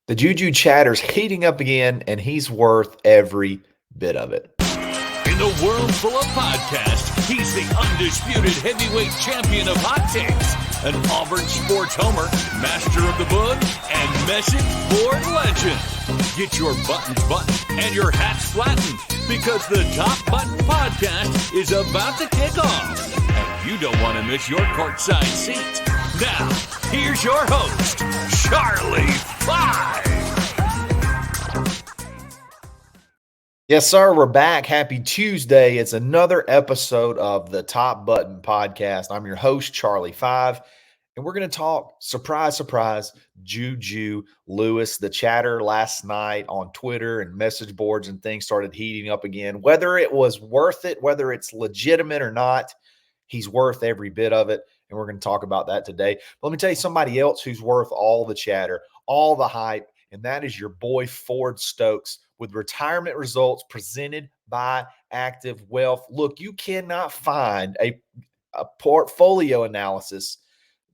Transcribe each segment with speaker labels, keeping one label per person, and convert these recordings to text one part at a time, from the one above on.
Speaker 1: The Juju chatter's heating up again, and he's worth every bit of it.
Speaker 2: In a world full of podcasts, he's the undisputed heavyweight champion of hot takes, an Auburn sports homer, master of the book, and message board legend. Get your buttons buttoned and your hats flattened because the Top Button Podcast is about to kick off, and you don't want to miss your courtside seat. Now, here's your host, Charlie 5.
Speaker 1: Yes, sir. We're back. Happy Tuesday. It's another episode of the Top Button Podcast. I'm your host, Charlie 5, and we're going to talk, surprise, surprise, Juju Lewis. The chatter last night on Twitter and message boards and things started heating up again. Whether it was worth it, whether it's legitimate or not, he's worth every bit of it, and we're going to talk about that today. But let me tell you somebody else who's worth all the chatter, all the hype, and that is your boy Ford Stokes with retirement results presented by Active Wealth. Look, you cannot find a portfolio analysis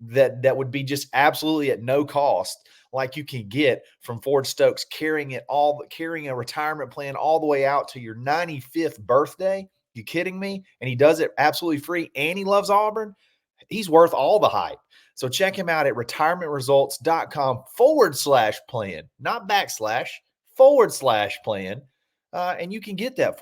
Speaker 1: that would be just absolutely at no cost like you can get from Ford Stokes, carrying a retirement plan all the way out to your 95th birthday. You kidding me? And he does it absolutely free, and he loves Auburn. He's worth all the hype. So check him out at retirementresults.com/plan, not // and you can get that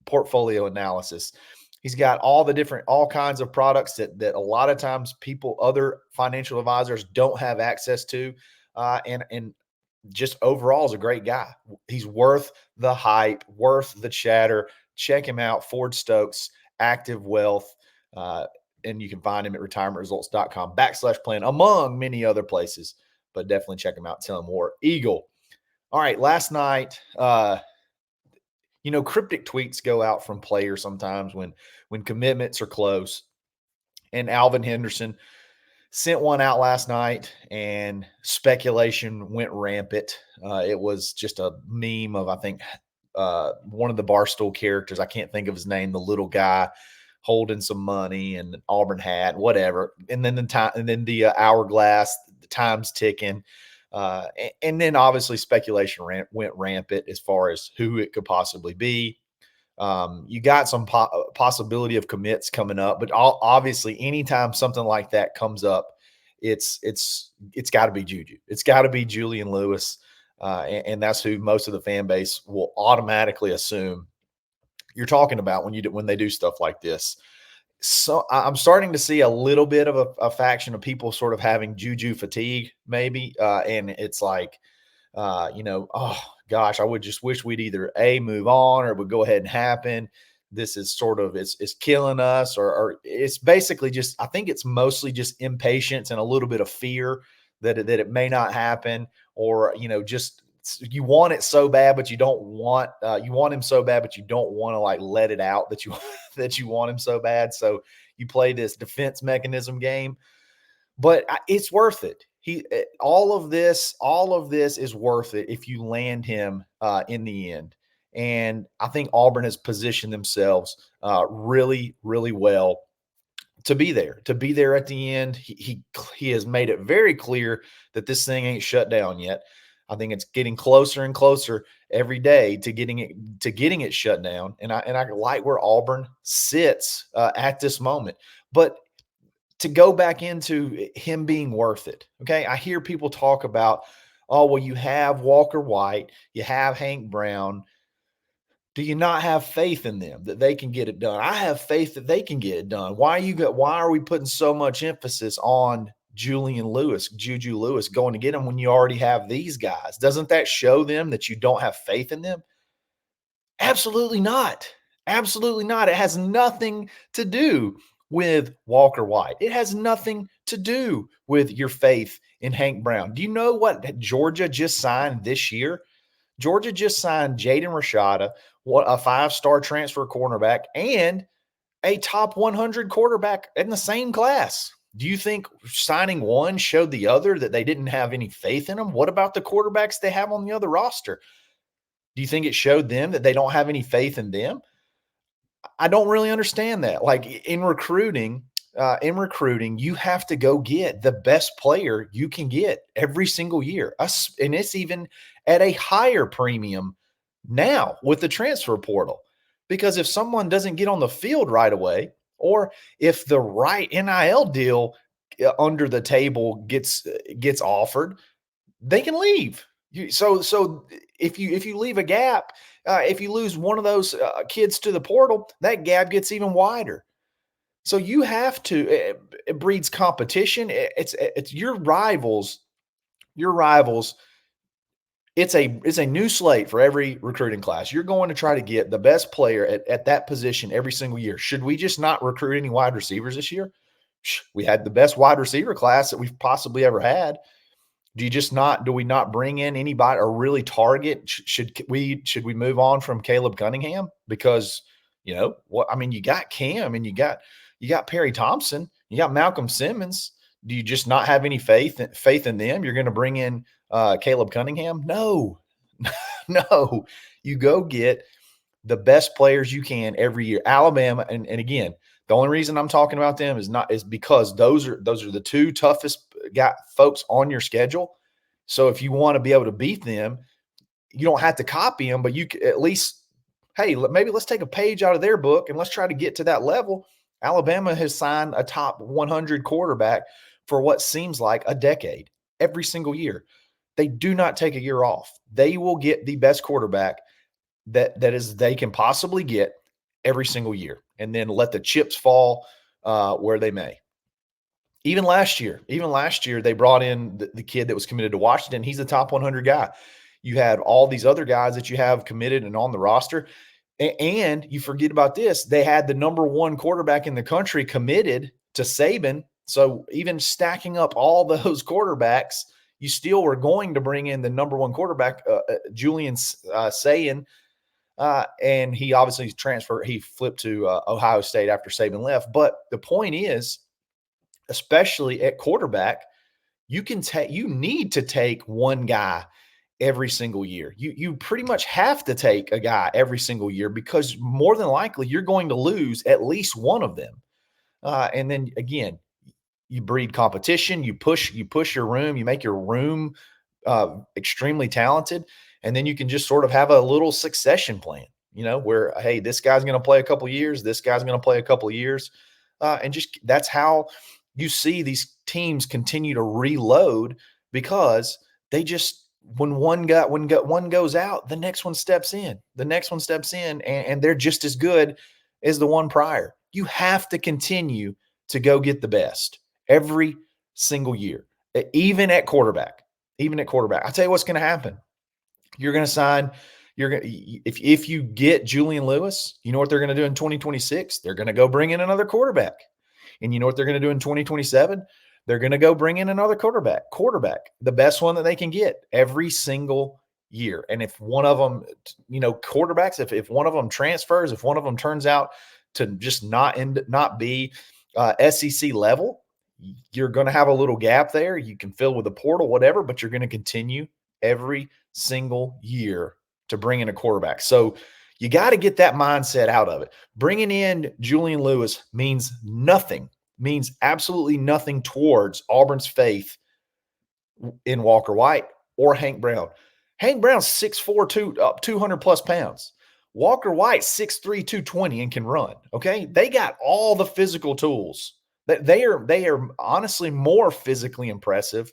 Speaker 1: portfolio analysis. He's got all kinds of products that a lot of times other financial advisors don't have access to, and just overall is a great guy. He's worth the hype, worth the chatter. Check him out, Ford Stokes, Active Wealth, and you can find him at retirementresults.com/plan, among many other places, but definitely check him out. Tell him War Eagle. All right, last night, cryptic tweets go out from players sometimes when commitments are close. And Alvin Henderson sent one out last night, and speculation went rampant. It was just a meme of, I think, one of the Barstool characters. I can't think of his name, the little guy holding some money and an Auburn hat, whatever. And then the hourglass, the time's ticking. And then obviously speculation went rampant as far as who it could possibly be. You got some possibility of commits coming up, but obviously anytime something like that comes up, it's got to be Juju. It's got to be Julian Lewis, and that's who most of the fan base will automatically assume you're talking about when they do stuff like this. So I'm starting to see a little bit of a faction of people sort of having Juju fatigue, maybe. And it's like, oh gosh, I would just wish we'd either move on or it would go ahead and happen. This is sort of, it's killing us, or it's basically just, I think it's mostly just impatience and a little bit of fear that it may not happen, or, just, you want it so bad, but you don't want, you want him so bad, but you don't want to like let it out that you want him so bad. So you play this defense mechanism game, but it's worth it. All of this is worth it if you land him in the end. And I think Auburn has positioned themselves really, really well to be there at the end. He has made it very clear that this thing ain't shut down yet. I think it's getting closer and closer every day to getting it shut down. And I like where Auburn sits at this moment. But to go back into him being worth it, okay, I hear people talk about, oh, well, you have Walker White, you have Hank Brown. Do you not have faith in them that they can get it done? I have faith that they can get it done. Why are we putting so much emphasis on Juju Lewis going to get him when you already have these guys? Doesn't that show them that you don't have faith in them? Absolutely not. Absolutely not. It has nothing to do with Walker White. It has nothing to do with your faith in Hank Brown. Do you know what Georgia just signed this year? Georgia just signed Jaden Rashada, a 5-star transfer cornerback, and a top 100 quarterback in the same class. Do you think signing one showed the other that they didn't have any faith in them? What about the quarterbacks they have on the other roster? Do you think it showed them that they don't have any faith in them? I don't really understand that. Like in recruiting, in recruiting, you have to go get the best player you can get every single year. And it's even at a higher premium now with the transfer portal. Because if someone doesn't get on the field right away, or if the right NIL deal under the table gets offered, they can leave. So if you leave a gap, if you lose one of those kids to the portal, that gap gets even wider. So you have to. It breeds competition. It's your rivals. Your rivals. It's a new slate for every recruiting class. You're going to try to get the best player at that position every single year. Should we just not recruit any wide receivers this year? We had the best wide receiver class that we've possibly ever had. Do we not bring in anybody or really target? Should we move on from Caleb Cunningham? Because you got Cam and you got Perry Thompson, you got Malcolm Simmons. Do you just not have any faith in them? You're going to bring in Caleb Cunningham? No. No. You go get the best players you can every year. Alabama, and again, the only reason I'm talking about them is because those are the two toughest folks on your schedule. So if you want to be able to beat them, you don't have to copy them, but you at least, hey, maybe let's take a page out of their book and let's try to get to that level. Alabama has signed a top 100 quarterback for what seems like a decade every single year. They do not take a year off. They will get the best quarterback that they can possibly get every single year, and then let the chips fall where they may. Even last year, they brought in the kid that was committed to Washington. He's the top 100 guy. You had all these other guys that you have committed and on the roster. And you forget about this. They had the number one quarterback in the country committed to Saban. So even stacking up all those quarterbacks, you still were going to bring in the number one quarterback, Julian Sayin. And he obviously transferred. He flipped to Ohio State after Saban left. But the point is, especially at quarterback, you need to take one guy every single year. You pretty much have to take a guy every single year, because more than likely you're going to lose at least one of them. And then again, you breed competition, you push your room, you make your room extremely talented. And then you can just sort of have a little succession plan, where, hey, this guy's going to play a couple of years, this guy's going to play a couple of years. And just that's how you see these teams continue to reload, because they just, when one goes out, the next one steps in, and they're just as good as the one prior. You have to continue to go get the best every single year, even at quarterback. I'll tell you what's going to happen. You're going to sign. If you get Julian Lewis, you know what they're going to do in 2026? They're going to go bring in another quarterback. And you know what they're going to do in 2027? They're going to go bring in another quarterback, the best one that they can get every single year. And if one of them, quarterbacks, if one of them transfers, if one of them turns out to just not be SEC level, you're going to have a little gap there. You can fill with a portal, whatever, but you're going to continue every single year to bring in a quarterback. So you got to get that mindset out of it. Bringing in Julian Lewis means absolutely nothing towards Auburn's faith in Walker White or Hank Brown. Hank Brown's 6'4", 200 plus pounds. Walker White, 6'3", 220 and can run. Okay. They got all the physical tools. They are honestly more physically impressive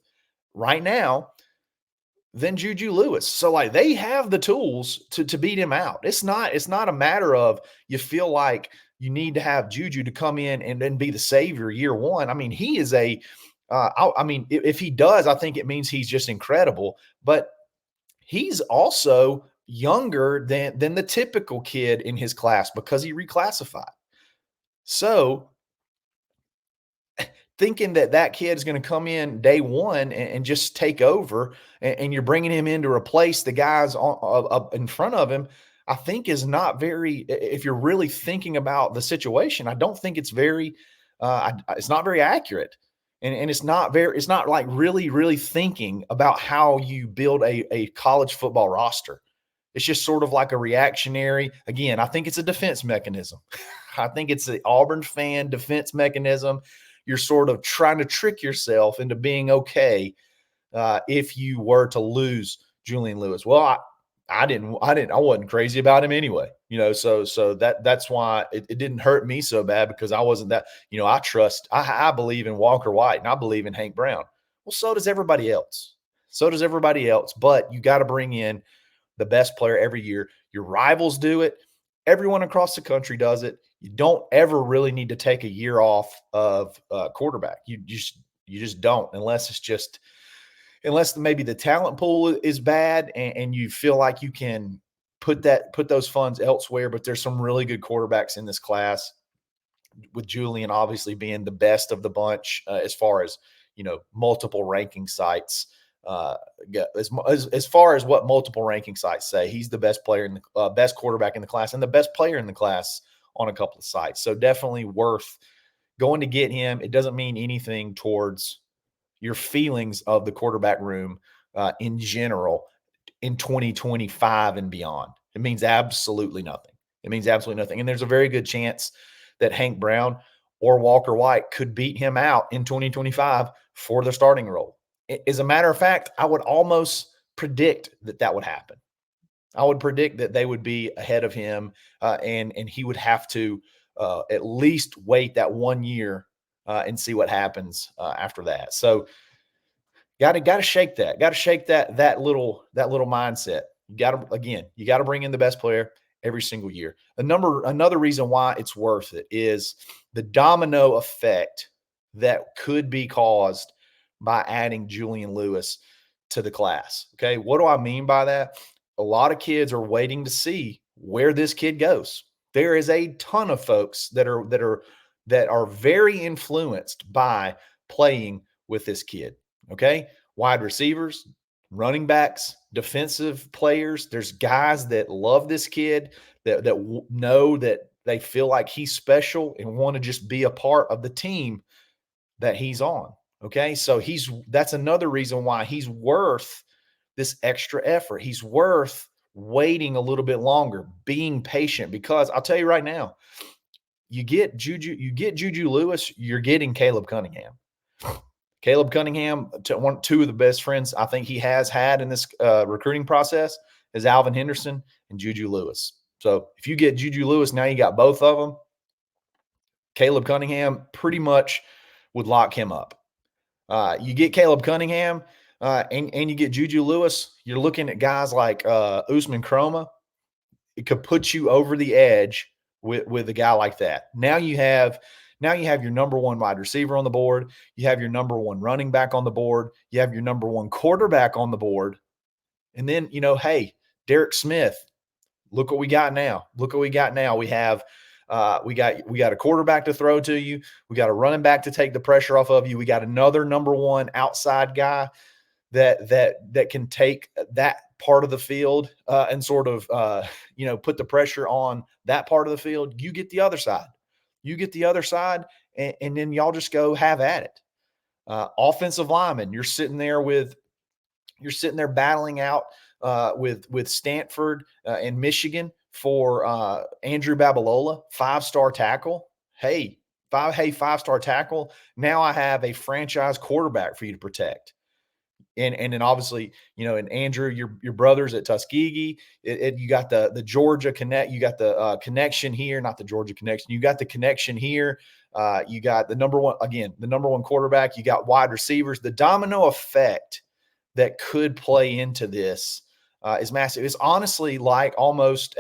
Speaker 1: right now than Juju Lewis. So they have the tools to beat him out. It's not a matter of you feel like you need to have Juju to come in and then be the savior year one. I mean, he is if he does, I think it means he's just incredible, but he's also younger than the typical kid in his class because he reclassified. So thinking that kid is going to come in day one and just take over, and you're bringing him in to replace the guys up in front of him, I think is not very, if you're really thinking about the situation, I don't think it's very, it's not very accurate. And it's not like really, really thinking about how you build a college football roster. It's just sort of like a reactionary, again, I think it's a defense mechanism. I think it's the Auburn fan defense mechanism. You're sort of trying to trick yourself into being okay if you were to lose Julian Lewis. Well, I wasn't crazy about him anyway, so that's why it didn't hurt me so bad, because I wasn't that, I believe in Walker White and I believe in Hank Brown. Well, so does everybody else. But you got to bring in the best player every year. Your rivals do it. Everyone across the country does it. You don't ever really need to take a year off of quarterback. You just don't, unless maybe the talent pool is bad and you feel like you can put those funds elsewhere. But there's some really good quarterbacks in this class, with Julian obviously being the best of the bunch as far as, multiple ranking sites. As far as what multiple ranking sites say, he's the best player in the best quarterback in the class and the best player in the class on a couple of sites. So definitely worth going to get him. It doesn't mean anything towards your feelings of the quarterback room in general in 2025 and beyond. It means absolutely nothing. And there's a very good chance that Hank Brown or Walker White could beat him out in 2025 for the starting role. As a matter of fact, I would almost predict that would happen. I would predict that they would be ahead of him, and he would have to at least wait that 1 year and see what happens after that. So got to shake that. Got to shake that little mindset. You got to bring in the best player every single year. Another reason why it's worth it is the domino effect that could be caused by adding Julian Lewis to the class. Okay, what do I mean by that? A lot of kids are waiting to see where this kid goes. There is a ton of folks that are very influenced by playing with this kid. Okay, wide receivers, running backs, defensive players. There's guys that love this kid, that know that they feel like he's special and want to just be a part of the team that he's on. Okay, so that's another reason why he's worth this extra effort. He's worth waiting a little bit longer, being patient, because I'll tell you right now, you get Juju Lewis, you're getting Caleb Cunningham. Caleb Cunningham, two of the best friends I think he has had in this recruiting process is Alvin Henderson and Juju Lewis. So if you get Juju Lewis, now you got both of them. Caleb Cunningham pretty much would lock him up. You get Caleb Cunningham and you get Juju Lewis, you're looking at guys like Usman Kroma. It could put you over the edge with a guy like that. Now you have your number one wide receiver on the board. You have your number one running back on the board. You have your number one quarterback on the board. And then, hey, Derek Smith, look what we got now. We have we got a quarterback to throw to you. We got a running back to take the pressure off of you. We got another number one outside guy that can take that part of the field and sort of put the pressure on that part of the field. You get the other side. And then y'all just go have at it. Offensive lineman, you're sitting there battling out with Stanford and Michigan for Andrew Babalola, 5-star tackle. Hey, 5-star tackle. Now I have a franchise quarterback for you to protect. And then obviously, and Andrew, your brothers at Tuskegee, you got the Georgia connect, you got the connection here, not the Georgia connection. You got the connection here. You got the number one quarterback. You got wide receivers. The domino effect that could play into this is massive. It's honestly like almost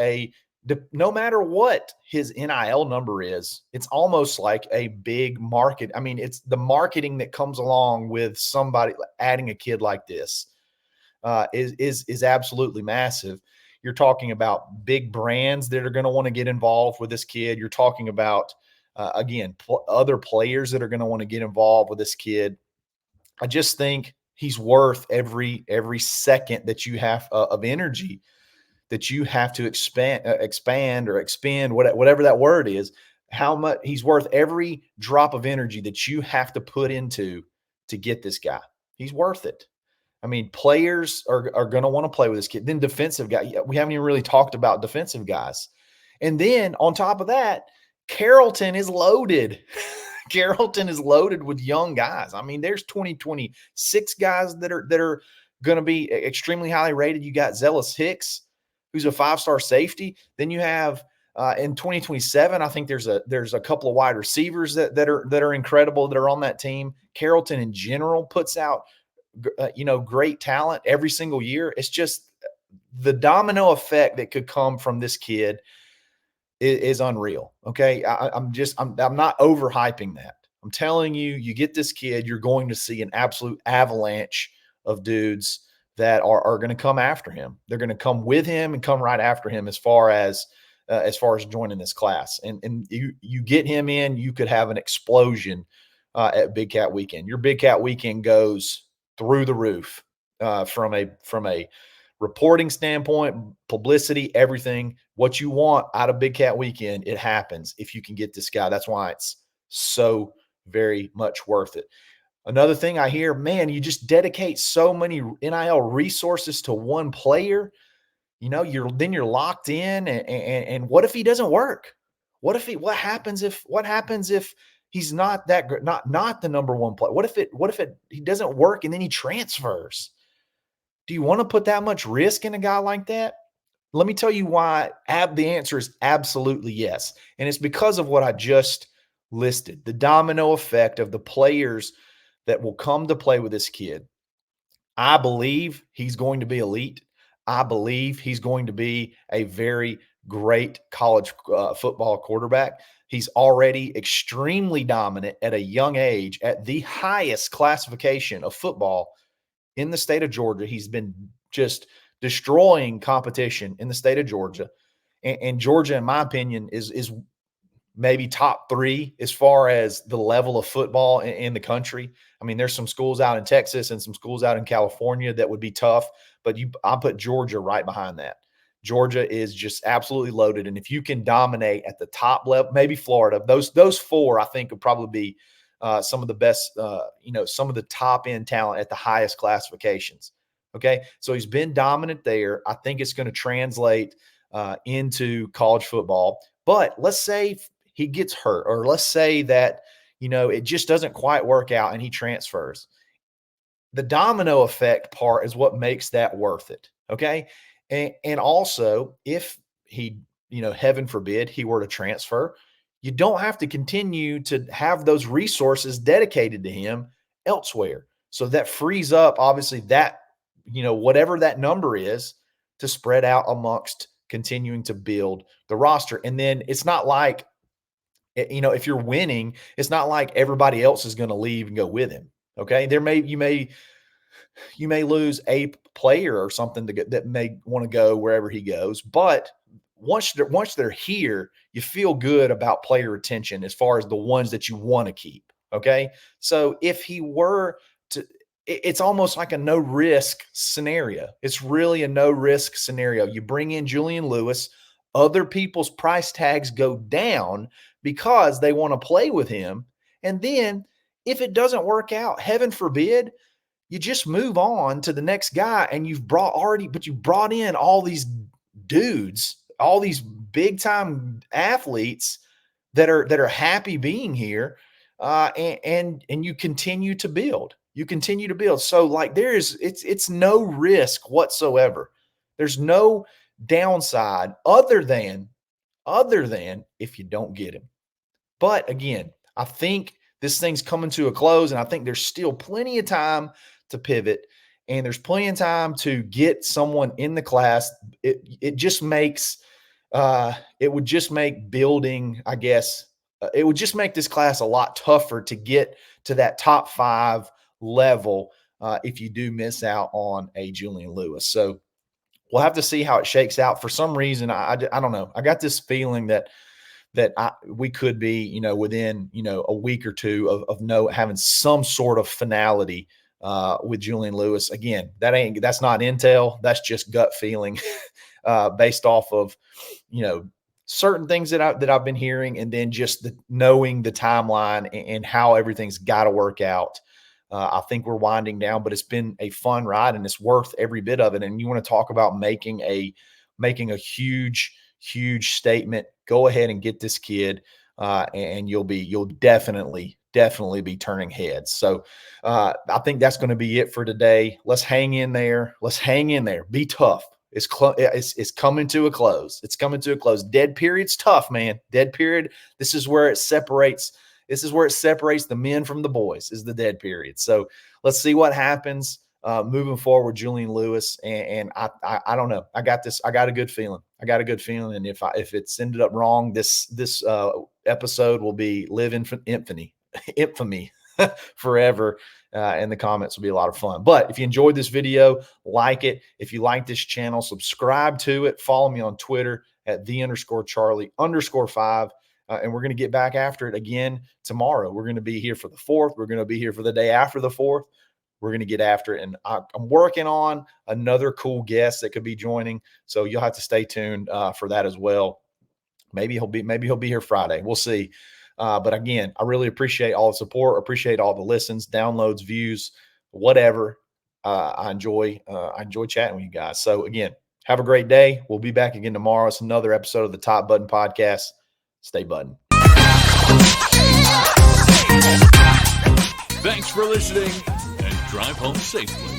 Speaker 1: no matter what his NIL number is, it's almost like a big market. I mean, it's the marketing that comes along with somebody adding a kid like this is absolutely massive. You're talking about big brands that are going to want to get involved with this kid. You're talking about, other players that are going to want to get involved with this kid. I just think he's worth every second that you have of energy that you have to expand or expend, whatever that word is, how much he's worth every drop of energy that you have to put into to get this guy. He's worth it. I mean, players are going to want to play with this kid. Then defensive guy. We haven't even really talked about defensive guys. And then on top of that, Carrollton is loaded. Carrollton is loaded with young guys. I mean, there's 2026 guys that are going to be extremely highly rated. You got Zealous Hicks, who's a 5-star safety. Then you have in 2027, I think there's a couple of wide receivers that are incredible that are on that team. Carrollton in general puts out great talent every single year. It's just the domino effect that could come from this kid is unreal. Okay. I'm not overhyping that. I'm telling you, you get this kid, you're going to see an absolute avalanche of dudes that are going to come after him. They're going to come with him and come right after him as far as joining this class. And you get him in, you could have an explosion at Big Cat Weekend. Your Big Cat Weekend goes through the roof from a reporting standpoint, publicity, everything. What you want out of Big Cat Weekend, it happens if you can get this guy. That's why it's so very much worth it. Another thing I hear, man, you just dedicate so many NIL resources to one player. You're locked in. And what if he doesn't work? What happens if he's not that good, not the number one player? What if he doesn't work and then he transfers? Do you want to put that much risk in a guy like that? Let me tell you why. The answer is absolutely yes. And it's because of what I just listed, the domino effect of the players that will come to play with this kid. I believe he's going to be elite. I believe he's going to be a very great college football quarterback. He's already extremely dominant at a young age at the highest classification of football in the state of Georgia. He's been just destroying competition in the state of Georgia. And Georgia, in my opinion, is maybe top 3 as far as the level of football in the country. I mean, there's some schools out in Texas and some schools out in California that would be tough, but I put Georgia right behind that. Georgia is just absolutely loaded. And if you can dominate at the top level, maybe Florida, those 4, I think, would probably be some of the best, some of the top end talent at the highest classifications. Okay. So he's been dominant there. I think it's going to translate into college football. But let's say he gets hurt, or let's say that, it just doesn't quite work out and he transfers. The domino effect part is what makes that worth it. Okay. And also, if he, heaven forbid, he were to transfer, you don't have to continue to have those resources dedicated to him elsewhere. So that frees up, obviously, that, whatever that number is, to spread out amongst continuing to build the roster. And then it's not like, if you're winning, it's not like everybody else is going to leave and go with him. Okay. You may lose a player or something that may want to go wherever he goes, but once they're here, you feel good about player retention as far as the ones that you want to keep. Okay. So if he were to, it's almost like a no risk scenario. It's really a no risk scenario. You bring in Julian Lewis, other people's price tags go down because they want to play with him. And then if it doesn't work out, heaven forbid, you just move on to the next guy, and you brought in all these dudes, all these big time athletes that are happy being here, and you continue to build. You continue to build. So like it's no risk whatsoever. There's no downside other than if you don't get him. But again, I think this thing's coming to a close, and I think there's still plenty of time to pivot, and there's plenty of time to get someone in the class. It just makes it would just make building, I guess, it would just make this class a lot tougher to get to that top 5 level if you do miss out on a Julian Lewis. So we'll have to see how it shakes out. For some reason, I don't know. I got this feeling that we could be, within, a week or two of having some sort of finality with Julian Lewis. Again, that's not intel. That's just gut feeling based off of, certain things that I've been hearing, and then just knowing the timeline and how everything's got to work out. I think we're winding down, but it's been a fun ride, and it's worth every bit of it. And you want to talk about making a huge statement, go ahead and get this kid. and you'll definitely be turning heads. So I think that's going to be it for today. Let's hang in there. Be tough. It's coming to a close. It's coming to a close. Dead period's tough, man. Dead period. This is where it separates. This is where it separates the men from the boys, is the dead period. So let's see what happens moving forward, Julian Lewis. And I don't know. I got this. I got a good feeling. And if it's ended up wrong, this episode will be live infamy forever. And the comments will be a lot of fun. But if you enjoyed this video, like it. If you like this channel, subscribe to it. Follow me on Twitter at @the_Charlie_5. And we're going to get back after it again tomorrow. We're going to be here for the 4th. We're going to be here for the day after the 4th. We're going to get after it. And I'm working on another cool guest that could be joining. So you'll have to stay tuned for that as well. Maybe he'll be here Friday. We'll see. But again, I really appreciate all the support. Appreciate all the listens, downloads, views, whatever. I enjoy chatting with you guys. So again, have a great day. We'll be back again tomorrow. It's another episode of the Top Button Podcast. Stay button.
Speaker 2: Thanks for listening, and drive home safely.